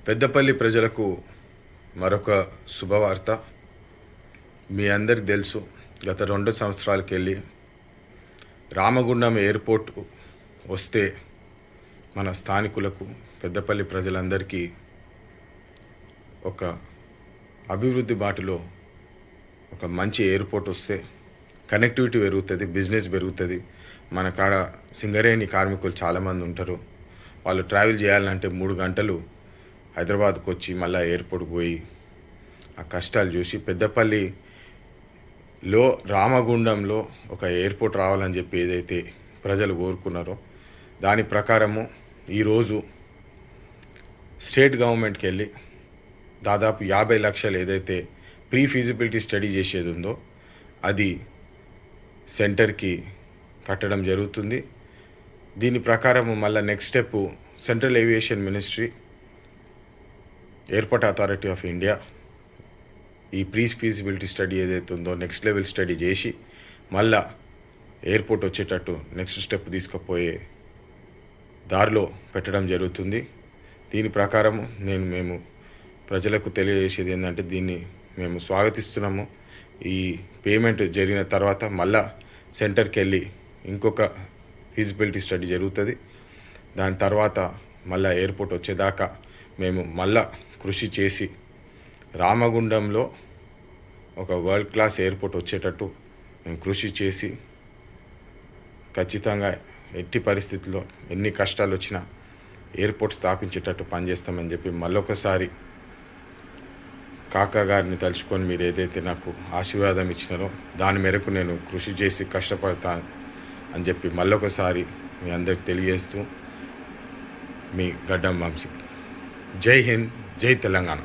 పెద్దపల్లి ప్రజలకు మరొక శుభవార్త. మీ అందరికి తెలుసు, గత 2 సంవత్సరాలకెళ్ళి రామగుండం ఎయిర్పోర్ట్ వస్తే మన స్థానికులకు, పెద్దపల్లి ప్రజలందరికీ ఒక అభివృద్ధి బాటలో ఒక మంచి ఎయిర్పోర్ట్ వస్తే కనెక్టివిటీ పెరుగుతుంది, బిజినెస్ పెరుగుతుంది. మన కాడ సింగరేణి కార్మికులు చాలామంది ఉంటారు. వాళ్ళు ట్రావెల్ చేయాలంటే 3 గంటలు హైదరాబాద్కు వచ్చి మళ్ళీ ఎయిర్పోర్ట్కి పోయి ఆ కష్టాలు చూసి పెద్దపల్లిలో రామగుండంలో ఒక ఎయిర్పోర్ట్ రావాలని చెప్పి ఏదైతే ప్రజలు కోరుకున్నారో దాని ప్రకారము ఈరోజు స్టేట్ గవర్నమెంట్కి వెళ్ళి దాదాపు 50 లక్షలు ఏదైతే ప్రీ ఫీజిబిలిటీ స్టడీ చేసేది ఉందో అది సెంటర్కి కట్టడం జరుగుతుంది. దీని ప్రకారము మళ్ళీ next step central aviation ministry, airport authority of India ఈ ప్రీ ఫీజిబిలిటీ స్టడీ ఏదైతే ఉందో నెక్స్ట్ లెవెల్ స్టడీ చేసి మళ్ళా ఎయిర్పోర్ట్ వచ్చేటట్టు నెక్స్ట్ స్టెప్ తీసుకుపోయే దారిలో పెట్టడం జరుగుతుంది. దీని ప్రకారం మేము ప్రజలకు తెలియజేసేది ఏంటంటే దీన్ని మేము స్వాగతిస్తున్నాము. ఈ పేమెంట్ జరిగిన తర్వాత మళ్ళా సెంటర్కి వెళ్ళి ఇంకొక ఫీజిబిలిటీ స్టడీ జరుగుతుంది. దాని తర్వాత మళ్ళీ ఎయిర్పోర్ట్ వచ్చేదాకా మేము మళ్ళా కృషి చేసి రామగుండంలో ఒక వరల్డ్ క్లాస్ ఎయిర్పోర్ట్ వచ్చేటట్టు మేము కృషి చేసి ఖచ్చితంగా ఎట్టి పరిస్థితుల్లో ఎన్ని కష్టాలు వచ్చినా ఎయిర్పోర్ట్ స్థాపించేటట్టు పనిచేస్తామని చెప్పి మళ్ళొకసారి కాకా గారిని తలుచుకొని మీరు ఏదైతే నాకు ఆశీర్వాదం ఇచ్చినారో దాని మేరకు నేను కృషి చేసి కష్టపడతాను అని చెప్పి మళ్ళొకసారి మీ అందరికి తెలియజేస్తూ మీ గడ్డం వంశీ. జై హింద్, జై తెలంగాణ.